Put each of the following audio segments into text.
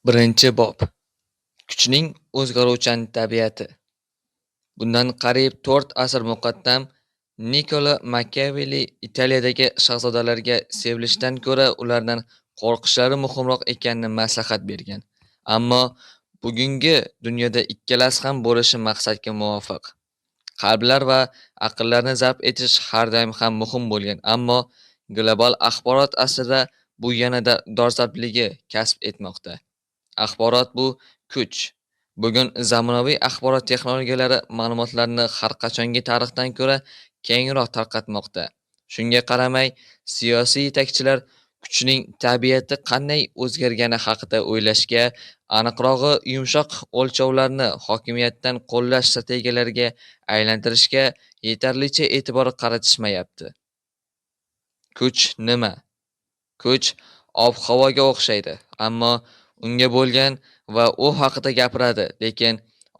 Birinchi bob. Kuchning o'zgaruvchan tabiati. Bundan qariyb 4 asr muqaddam Niccolo Machiavelli Italiyadagi shahzodalarga sevilishdan ko'ra ulardan qo'rqishlari muhimroq ekanini maslahat bergan. Ammo bugungi dunyoda ikkalasi ham bo'lishi maqsadga muvofiq. Qalblar va aqllarni zabt etish har doim ham muhim bo'lgan, ammo global axborot asrida bu yanada dolzarbligi kasb etmoqda. Axborot bu kuch. Bugun zamonaviy axborot texnologiyalari ma'lumotlarni har qachongi tarixdan ko'ra kengroq tarqatmoqda. Shunga qaramay, siyosiy yetakchilar kuchning tabiati qanday o'zgargani haqida o'ylashga, aniqrog'i yumshoq o'lchovlarni hokimiyatdan qo'llash strategiyalariga aylantirishga yetarlicha e'tibor qaratishmayapti. Kuch nima? Kuch ob-havoga o'xshaydi, ammo unga bo'lgan va u haqida gapiradi, lekin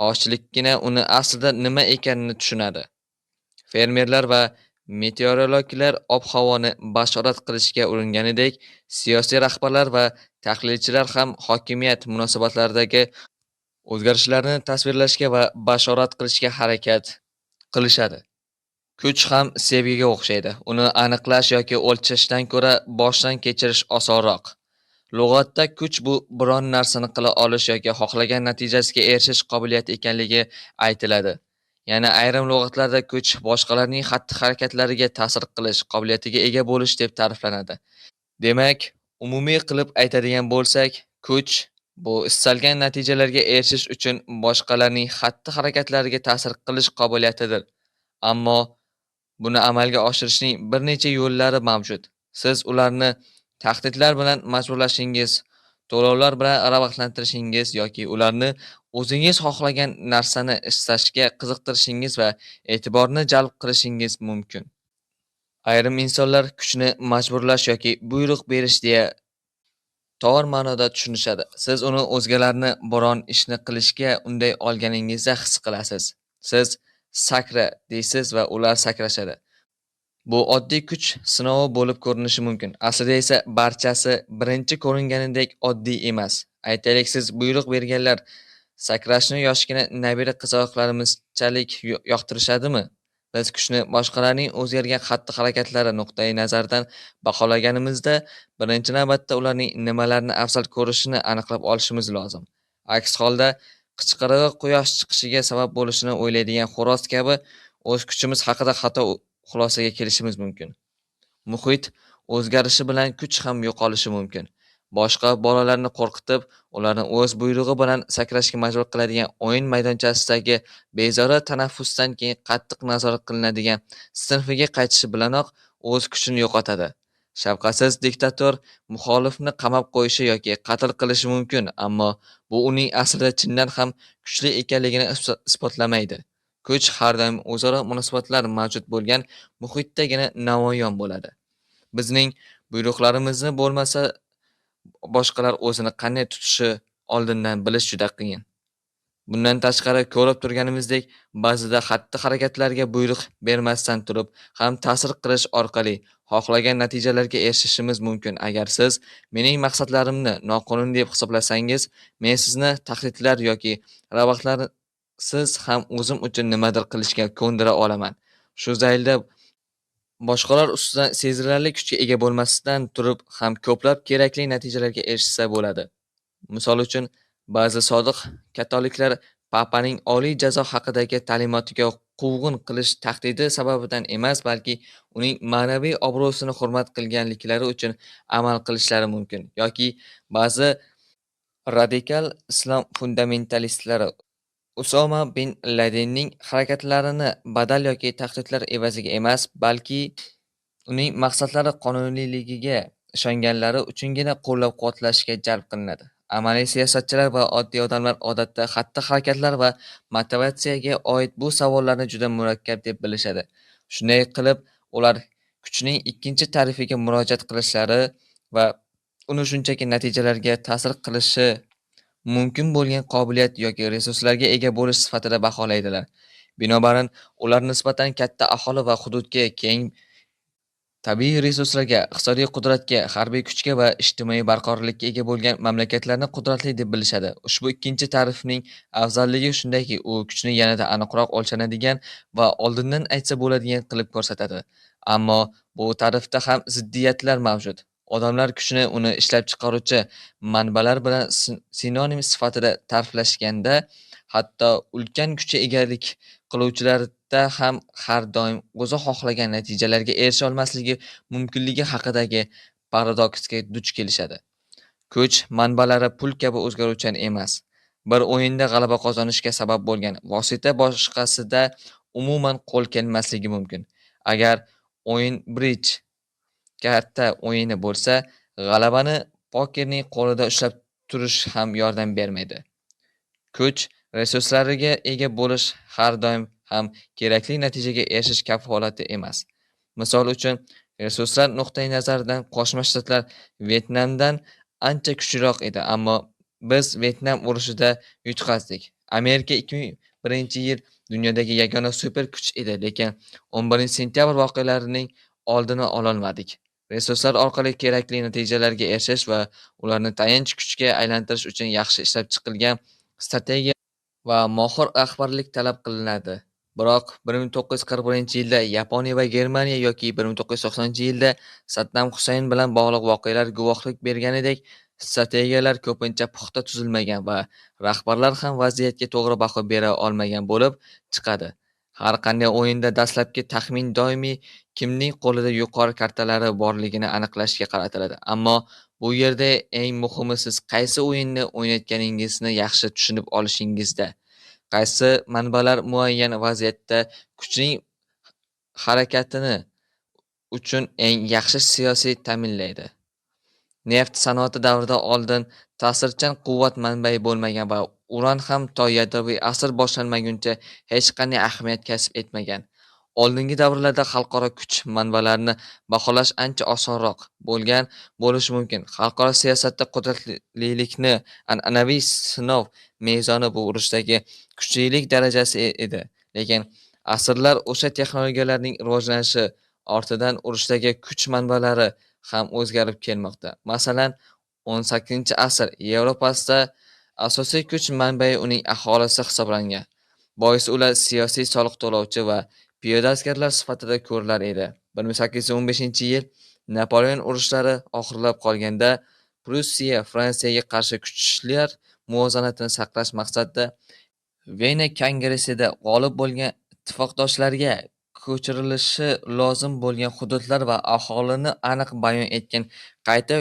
ochlikkina uni aslida nima ekanini tushunadi. Fermerlar va meteorologlar ob-havoni bashorat qilishga uringanidek, siyosiy rahbarlar va tahlilchilar ham hokimiyat munosabatlaridagi o'zgarishlarni tasvirlashga va bashorat qilishga harakat qilishadi. Kuch ham sevgiga o'xshaydi. Uni aniqlash yoki o'lchashdan ko'ra boshdan kechirish osonroq. Lug'atda kuch bu biron narsani qila olish yoki xohlagan natijasiga erishish qobiliyati ekanligi aytiladi. Yana ayrim lug'atlarda kuch boshqalarning xatti-harakatlariga ta'sir qilish qobiliyatiga ega bo'lish deb ta'riflanadi. Demak, umumiy qilib aytadigan bo'lsak, kuch bu istalgan natijalarga erishish uchun boshqalarning xatti-harakatlariga ta'sir qilish qobiliyatidir. Ammo buni amalga oshirishning bir necha yo'llari mavjud. Siz ularni tahdidlar bilan majburlashingiz, to'lovlar bilan rag'batlantirishingiz yoki ularni o'zingiz xohlagan narsani istashga qiziqtirishingiz va e'tiborni jalb qilishingiz mumkin. Ayrim insonlar kuchni majburlash yoki buyruq berish deya tor ma'noda tushunishadi. Siz uni o'zgalarni biron ishni qilishga unday olganingizda his qilasiz. Siz sakra deysiz va ular sakrashadi. Bu oddiy kuch sinovi bo'lib ko'rinishi mumkin. Aslida esa barchasi birinchi ko'ringanidek oddiy emas. Aytaylik, siz buyruq berganlar sakrashni yoshgina nabira qizaloqlarimizchalik yoqtirishadimi? Biz kuchni boshqalarning o'zgargan xatti-harakatlari nuqtai nazaridan baholaganimizda, birinchi navbatda ularning nimalarni afzal ko'rishini aniqlab olishimiz lozim. Aks holda qichqirig'i quyosh chiqishiga sabab bo'lishini o'ylaydigan xo'roz kabi o'z kuchimiz haqida xato xulosaga kelishimiz mumkin. Muhit o'zgarishi bilan kuch ham yo'qolishi mumkin. Boshqa bolalarni qo'rqitib, ularni o'z buyrug'i bilan sakrashga majbur qiladigan o'yin maydonchasidagi bezori tanaffusdan keyin qattiq nazorat qilinadigan sinfiga qaytishi bilanoq o'z kuchini yo'qotadi. Shafqatsiz diktator muxolifni qamab qo'yishi yoki qatl qilishi mumkin, ammo bu uning aslida chindan ham kuchli ekanligini isbotlamaydi. Kuch har doim o'zaro munosabatlar mavjud bo'lgan muhitdagina namoyon bo'ladi. Bizning buyruqlarimizni bo'lmasa, boshqalar o'zini qanday tutishi oldindan bilish juda qiyin. Bundan tashqari, ko'rib turganimizdek, ba'zida xatti-harakatlarga buyruq bermasdan turib ham ta'sir qilish orqali xohlagan natijalarga erishishimiz mumkin. Agar siz mening maqsadlarimni noqonuniy deb hisoblasangiz, men sizni tahdidlar yoki rag'batlarsiz ham o'zim uchun nimadir qilishga ko'ndira olaman. Shu zaylda boshqalar ustidan sezilarli kuchga ega bo'lmasdan turib ham ko'plab kerakli natijalarga erishsa bo'ladi. Misol uchun, ba'zi sodiq katoliklar papaning oliy jazo haqidagi ta'limotiga quvg'in qilish tahdidi sababidan emas, balki uning ma'naviy obro'sini hurmat qilganliklari uchun amal qilishlari mumkin. Yoki ba'zi radikal islom fundamentalistlari Usoma bin Ladenning harakatlarini badal yoki tahdidlar evaziga emas, balki uning maqsadlari qonuniyligiga ishonganlari uchungina qo'llab-quvvatlashga jalb qilinadi. Amaliy siyosatchilar va oddiy odamlar odatda xatti-harakatlar va motivatsiyaga oid bu savollarni juda murakkab deb bilishadi. Shunday qilib, ular kuchning ikkinchi ta'rifiga murojaat qilishlari va uni shunchaki natijalarga ta'sir qilishi mumkin bo'lgan qobiliyat yoki resurslarga ega bo'lish sifatida baholaydilar. Binobarin, ular nisbatan katta aholi va hududga keng Tabiiy resurslarga, iqtisodiy qudratga, harbiy kuchga va ijtimoiy barqarorlikka ega bo'lgan mamlakatlarni qudratli deb bilishadi. Ushbu ikkinchi ta'rifning afzalligi shundaki, u kuchni yanada aniqroq o'lchanadigan va oldindan aytsa bo'ladigan qilib ko'rsatadi. Ammo bu ta'rifda ham ziddiyatlar mavjud. Odamlar kuchni uni ishlab chiqaruvchi manbalar bilan sinonim sifatida ta'riflashganda, hatto ulkan kuchga egalik qiluvchilarda ham har doim o'zi xohlagan natijalarga erisha olmasligi mumkinligi haqidagi paradoksga duch kelishadi. Kuch manbalari pul kabi o'zgaruvchan emas. Bir o'yinda g'alaba qozonishga sabab bo'lgan vosita boshqasida umuman qo'l kelmasligi mumkin. Agar o'yin bridge katta o'yini bo'lsa, g'alabani pokerning qo'lida ushlab turish ham yordam bermaydi. Kuch resurslariga ega bo'lish har doim ham kerakli natijaga erishish kafolati emas. Misol uchun, resurslar nuqtai nazaridan Qo'shma Shtatlar Vyetnamdan ancha kuchliroq edi, ammo biz Vyetnam urushida yutqazdik. Amerika 2001-yil dunyodagi yagona super kuch edi, lekin 11-sentyabr voqealarining oldini ololmadik. Resurslar orqali kerakli natijalarga erishish va ularni tayanch kuchga aylantirish uchun yaxshi ishlab chiqilgan strategiya va mohir rahbarlik talab qilinadi. Biroq 1941-yilda Yaponiya va Germaniya yoki 1990-yilda Saddam Husayn bilan bog'liq voqealar guvohlik berganidek, strategiyalar ko'pincha puxta tuzilmagan va rahbarlar ham vaziyatga to'g'ri baho bera olmagan bo'lib chiqadi. Har qanday o'yinda dastlabki taxmin doimiy kimning qo'lida yuqori kartalari borligini aniqlashga qaratiladi. Ammo bu yerda eng muhimi siz qaysi o'yinni o'ynayotganingizni yaxshi tushunib olishingizda. Qaysi manbalar muayyan vaziyatda kuchning harakatini uchun eng yaxshi siyosiy ta'minlaydi. Neft sanoati davrida oldin ta'sirchan quvvat manbai bo'lmagan va uran ham to yadroviy asr boshlanmaguncha hech qanday ahamiyat kasb etmagan. Oldingi davrlarda xalqaro kuch manbalarini baholash ancha osonroq bo'lgan bo'lishi mumkin. Xalqaro siyosatda qudratlilikni an'anaviy sinov mezoni bu urushdagi kuchlilik darajasi edi. Lekin asrlar o'sha texnologiyalarning rivojlanishi ortidan urushdagi kuch manbalari ham o'zgarib kelmoqda. Masalan, 18-asr Yevropasida asosiy kuch manbai uning aholisi hisoblangan. Boisi ular siyosiy soliq to'lovchi va piyoda askarlar sifatida ko'rilar edi. 1815-yil Napoleon urushlari oxirlab qolganda Prussiya Fransiyaga qarshi kuchlar muvozanatini saqlash maqsadida Vena kongressida g'olib bo'lgan ittifoqdoshlarga ko'chirilishi lozim bo'lgan hududlar va aholini aniq bayon etgan qayta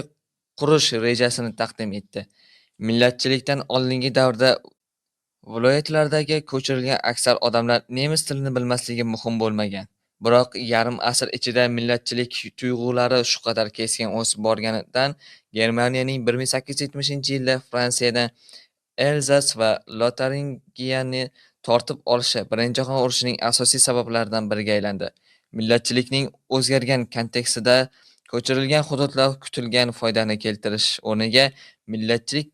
qurish rejasini taqdim etdi. Millatchilikdan oldingi davrda viloyatlardagi ko'chirilgan aksar odamlar nemis tilini bilmasligi muhim bo'lmagan. Biroq yarim asr ichida millatchilik tuyg'ulari shu qadar keskin o'sib borganidan Germaniyaning 1870-yilda Fransiyadan Elzas va Lotaringiyani tortib olishi Birinchi jahon urushining asosiy sabablaridan biriga aylandi. Millatchilikning o'zgargan kontekstida ko'chirilgan hududlar kutilgan foydani keltirish o'rniga millatchilik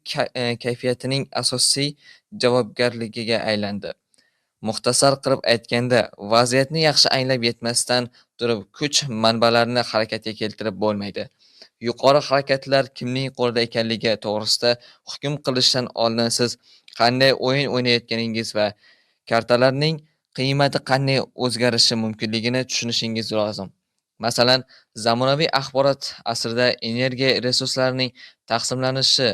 kayfiyatining asosiy javobgarligiga aylandi. Muxtasar qilib aytganda, vaziyatni yaxshi anglab yetmasdan turib kuch manbalarini harakatga keltirib bo'lmaydi. Yuqori harakatlar kimning qo'lida ekanligi to'g'risida hukm qilishdan oldin siz qanday o'yin o'ynayotganingiz va kartalarning qiymati qanday o'zgarishi mumkinligini tushunishingiz lozim. Masalan, zamonaviy axborot asrida energiya resurslarining taqsimlanishi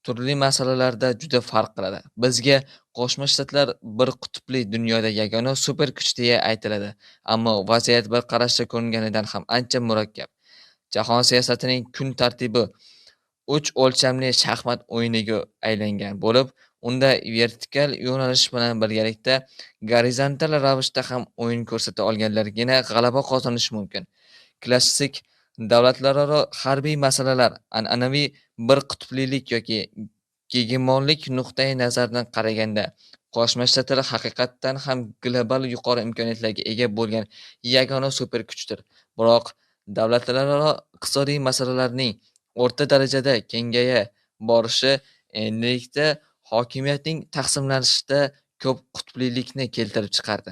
turli masalalarda juda farq qiladi. Bizga Qo'shma Shtatlar bir qutbli dunyoda yagona super kuch deya aytiladi, ammo vaziyat bir qarashda ko'ringanidan ham ancha murakkab. Jahon siyosatining kun tartibi 3 o'lchamli shaxmat o'yiniga aylangan bo'lib, unda vertikal yo'nalish bilan birgalikda gorizontal ravishda ham o'yin ko'rsata olganlargina g'alaba qozonishi mumkin. Klassik davlatlararo harbiy masalalar an'anaviy bir qutblilik yoki gegemonlik nuqtai nazaridan qaraganda Qo'shma Shtatlar haqiqatdan ham global yuqori imkoniyatlarga ega bo'lgan yagona super kuchdir. Biroq davlatlararo iqtisodiy masalalarning o'rta darajada kengaya borishi endilikda hokimiyatning taqsimlanishida ko'p qutblilikni keltirib chiqardi.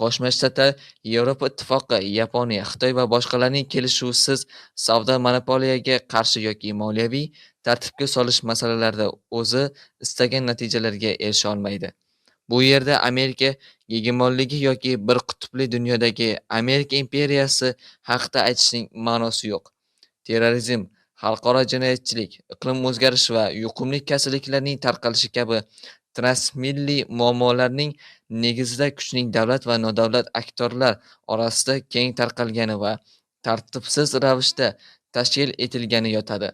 Qo'shma Shtatlar, Yevropa Ittifoqi, Yaponiya, Xitoy va boshqalarning kelishuvsiz savdo monopoliyaga qarshi yoki moliyaviy tartibga solish masalalarida o'zi istagan natijalarga erisha olmaydi. Bu yerda Amerika gegemonligi yoki bir qutbli dunyodagi Amerika imperiyasi haqida aytishning ma'nosi yo'q. Terrorizm, xalqaro jinoyatchilik, iqlim o'zgarishi va yuqumli kasalliklarning tarqalishi kabi transmilliy muammolarning negizida kuchning davlat va nodavlat aktyorlar orasida keng tarqalgani va tartibsiz ravishda tashkil etilgani yotadi.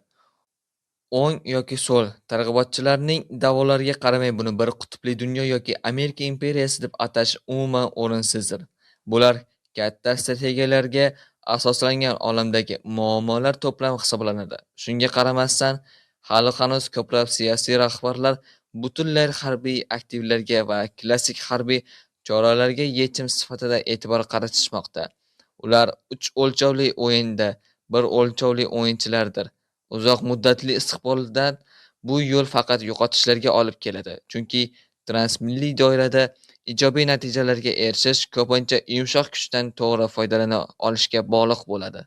O'ng yoki so'l targ'ibotchilarning da'volariga qaramay buni bir qutbli dunyo yoki Amerika imperiyasi deb atash umuman o'rinsizdir. Bular katta strategiyalarga asoslangan olamdagi muammolar to'plami hisoblanadi. Shunga qaramasdan, hali hanuz ko'plab siyosiy rahbarlar butunlay harbiy aktivlarga va klassik harbiy choralarga yechim sifatida e'tibor qaratishmoqda. Ular uch o'lchovli o'yinda bir o'lchovli o'yinchilardir. Uzoq muddatli istiqboldan bu yo'l faqat yo'qotishlarga olib keladi. Chunki transmilliy doirada ijobiy natijalarga erishish ko'pincha yumshoq kuchdan to'g'ri foydalana olishga bog'liq bo'ladi.